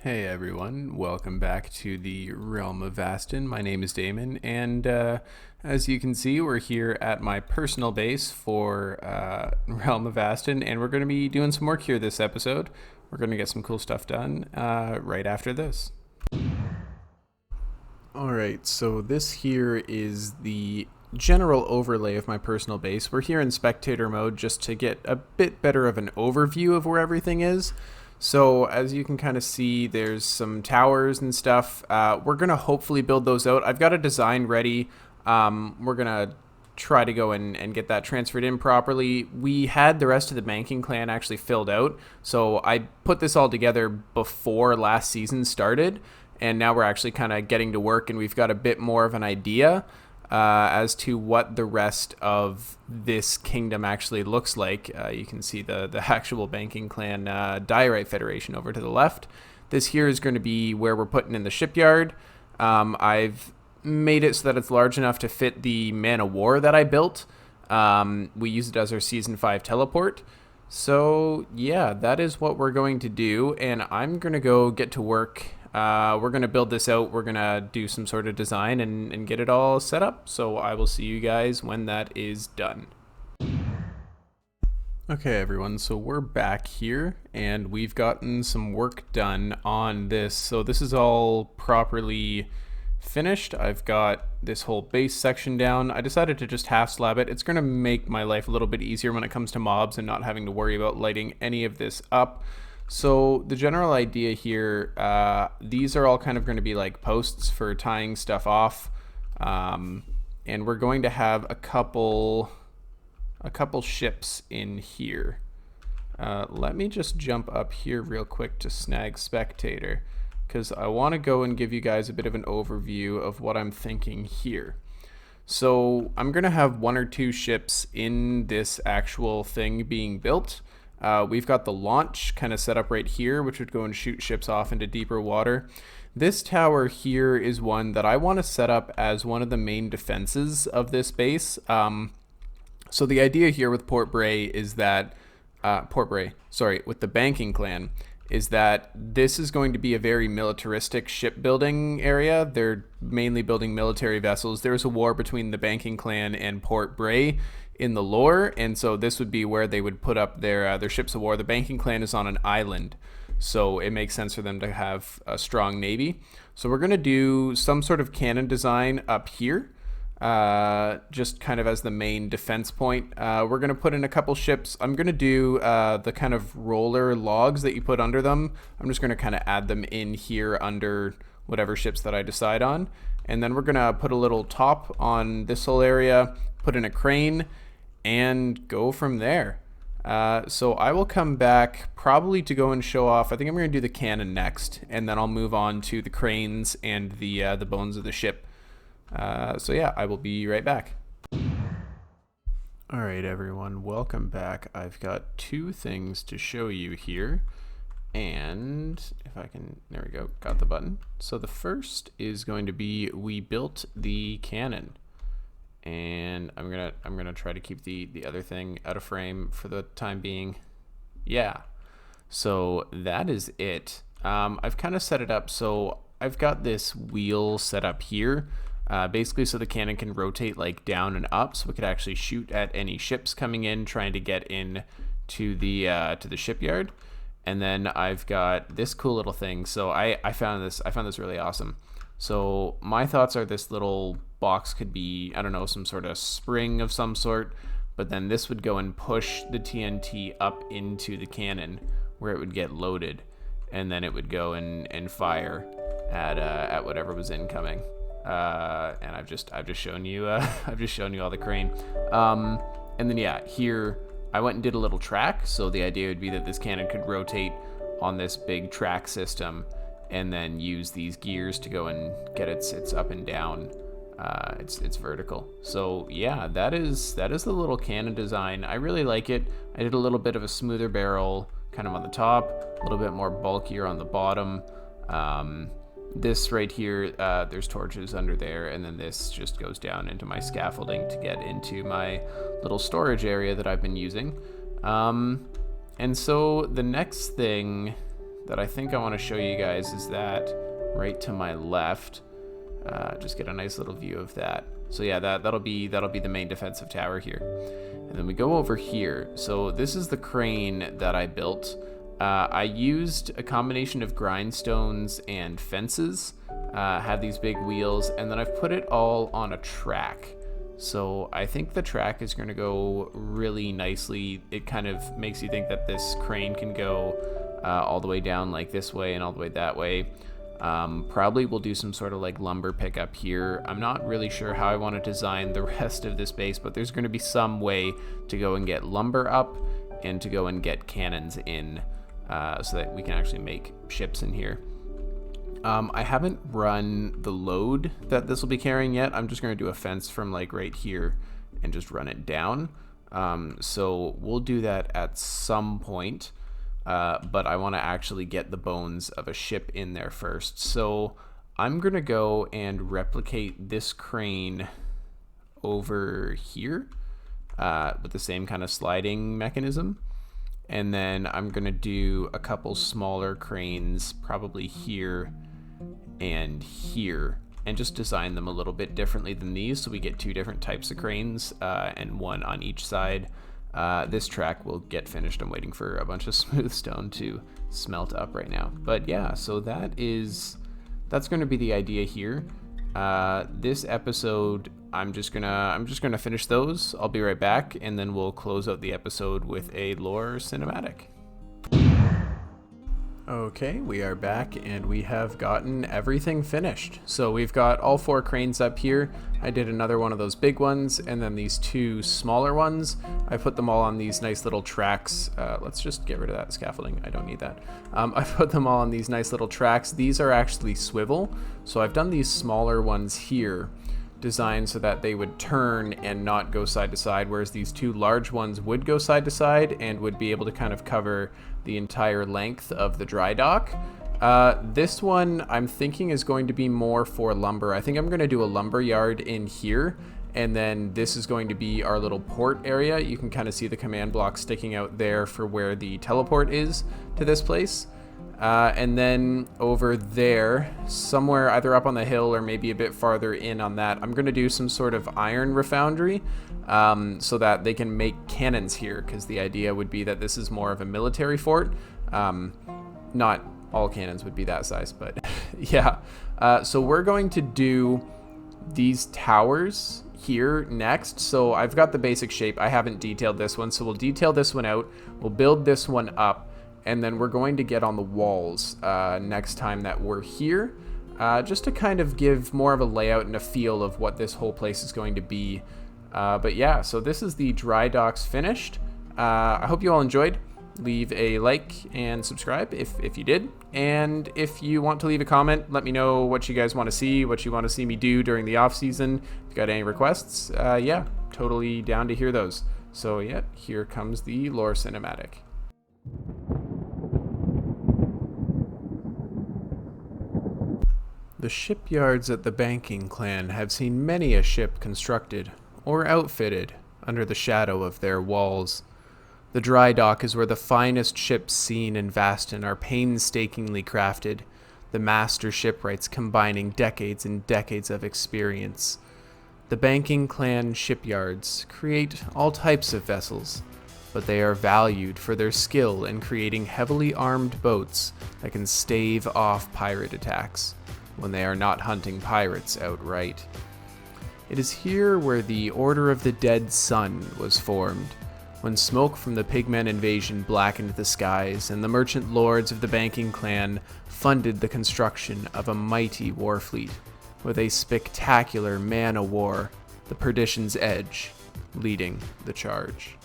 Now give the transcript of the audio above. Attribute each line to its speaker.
Speaker 1: Hey everyone, welcome back to the Realm of Vasten. My name is Damon, and as you can see, we're here at my personal base for Realm of Vasten, and we're going to be doing some work here this episode. We're going to get some cool stuff done right after this. Alright, so this here is the general overlay of my personal base. We're here in spectator mode just to get a bit better of an overview of where everything is. So as you can kind of see, there's some towers and stuff. We're going to hopefully build those out. I've got a design ready. We're going to try to go and get that transferred in properly. We had the rest of the banking clan actually filled out. So I put this all together before last season started. And now we're actually kind of getting to work, and we've got a bit more of an idea as to what the rest of this kingdom actually looks like. You can see the actual banking clan Diorite Federation over to the left. This here is going to be where we're putting in the shipyard. I've made it so that it's large enough to fit the Man of War that I built. We use it as our Season 5 teleport. So yeah, that is what we're going to do, and I'm going to go get to work. We're going to build this out. We're going to do some sort of design and get it all set up. So I will see you guys when that is done. Okay, everyone. So we're back here, and we've gotten some work done on this. So this is all properly finished. I've got this whole base section down. I decided to just half slab it. It's going to make my life a little bit easier when it comes to mobs and not having to worry about lighting any of this up. So the general idea here, these are all kind of going to be like posts for tying stuff off, and we're going to have a couple ships in here. Let me just jump up here real quick to snag spectator, because I want to go and give you guys a bit of an overview of what I'm thinking here. So I'm going to have one or two ships in this actual thing being built. We've got the launch kind of set up right here, which would go and shoot ships off into deeper water. This tower here is one that I want to set up as one of the main defenses of this base. So the idea here with Port Bray is that, with the banking clan, is that this is going to be a very militaristic shipbuilding area. They're mainly building military vessels. There's a war between the banking clan and Port Bray in the lore, and so this would be where they would put up their ships of war. The banking clan is on an island, so it makes sense for them to have a strong navy. So we're going to do some sort of cannon design up here, just kind of as the main defense point. We're going to put in a couple ships. I'm going to do the kind of roller logs that you put under them. I'm just going to kind of add them in here under whatever ships that I decide on, and then we're going to put a little top on this whole area, put in a crane, and go from there. So I will come back probably to go and show off. I think I'm going to do the cannon next, and then I'll move on to the cranes and the bones of the ship. So yeah, I will be right back. All right, everyone, welcome back. I've got two things to show you here, and if I can, there we go, got the button. So the first is going to be, we built the cannon. And I'm gonna try to keep the other thing out of frame for the time being. Yeah, so that is it. I've kind of set it up so I've got this wheel set up here, basically so the cannon can rotate like down and up, so we could actually shoot at any ships coming in trying to get in to the shipyard. And then I've got this cool little thing. So I found this really awesome. So my thoughts are this little box could be, I don't know, some sort of spring of some sort, but then this would go and push the TNT up into the cannon where it would get loaded, and then it would go and fire at whatever was incoming. And I've just shown you I've just shown you all the crane. And then yeah, here I went and did a little track. So the idea would be that this cannon could rotate on this big track system, and then use these gears to go and get its up and down. It's vertical. So yeah, that is the little cannon design. I really like it. I did a little bit of a smoother barrel kind of on the top, a little bit more bulkier on the bottom. This right here, there's torches under there, and then this just goes down into my scaffolding to get into my little storage area that I've been using. And so the next thing that I think I want to show you guys is that right to my left. Just get a nice little view of that. So yeah, that'll be the main defensive tower here. And then we go over here. So this is the crane that I built. I used a combination of grindstones and fences. Had these big wheels, and then I've put it all on a track. So I think the track is going to go really nicely. It kind of makes you think that this crane can go all the way down like this way and all the way that way. Probably we'll do some sort of like lumber pickup here. I'm not really sure how I want to design the rest of this base, but there's going to be some way to go and get lumber up and to go and get cannons in so that we can actually make ships in here. I haven't run the load that this will be carrying yet. I'm just going to do a fence from like right here and just run it down. So we'll do that at some point. But I want to actually get the bones of a ship in there first. So I'm going to go and replicate this crane over here with the same kind of sliding mechanism. And then I'm going to do a couple smaller cranes probably here and here, and just design them a little bit differently than these so we get two different types of cranes and one on each side. This track will get finished. I'm waiting for a bunch of smooth stone to smelt up right now. But yeah, so that's going to be the idea here. This episode, I'm just gonna finish those. I'll be right back, and then we'll close out the episode with a lore cinematic. Okay, we are back, and we have gotten everything finished. So we've got all 4 cranes up here. I did another one of those big ones, and then these 2 smaller ones. I put them all on these nice little tracks. Let's just get rid of that scaffolding. I don't need that. I put them all on these nice little tracks. These are actually swivel. So I've done these smaller ones here, designed so that they would turn and not go side to side, whereas these 2 large ones would go side to side and would be able to kind of cover the entire length of the dry dock. This one I'm thinking is going to be more for lumber. I think I'm going to do a lumber yard in here, and then this is going to be our little port area. You can kind of see the command block sticking out there for where the teleport is to this place. And then over there, somewhere either up on the hill or maybe a bit farther in on that, I'm going to do some sort of iron refoundry so that they can make cannons here, because the idea would be that this is more of a military fort. Not all cannons would be that size, but yeah. So we're going to do these towers here next. So I've got the basic shape. I haven't detailed this one, so we'll detail this one out. We'll build this one up. And then we're going to get on the walls next time that we're here, just to kind of give more of a layout and a feel of what this whole place is going to be. But yeah, so this is the dry docks finished. I hope you all enjoyed. Leave a like and subscribe if you did. And if you want to leave a comment, let me know what you guys want to see, what you want to see me do during the off season. If you got any requests, yeah, totally down to hear those. So yeah, here comes the lore cinematic. The shipyards at the banking clan have seen many a ship constructed or outfitted under the shadow of their walls. The dry dock is where the finest ships seen in Vasten are painstakingly crafted, the master shipwrights combining decades and decades of experience. The banking clan shipyards create all types of vessels, but they are valued for their skill in creating heavily armed boats that can stave off pirate attacks when they are not hunting pirates outright. It is here where the Order of the Dead Sun was formed, when smoke from the pigmen invasion blackened the skies and the merchant lords of the banking clan funded the construction of a mighty war fleet with a spectacular man-o'-war, the Perdition's Edge, leading the charge.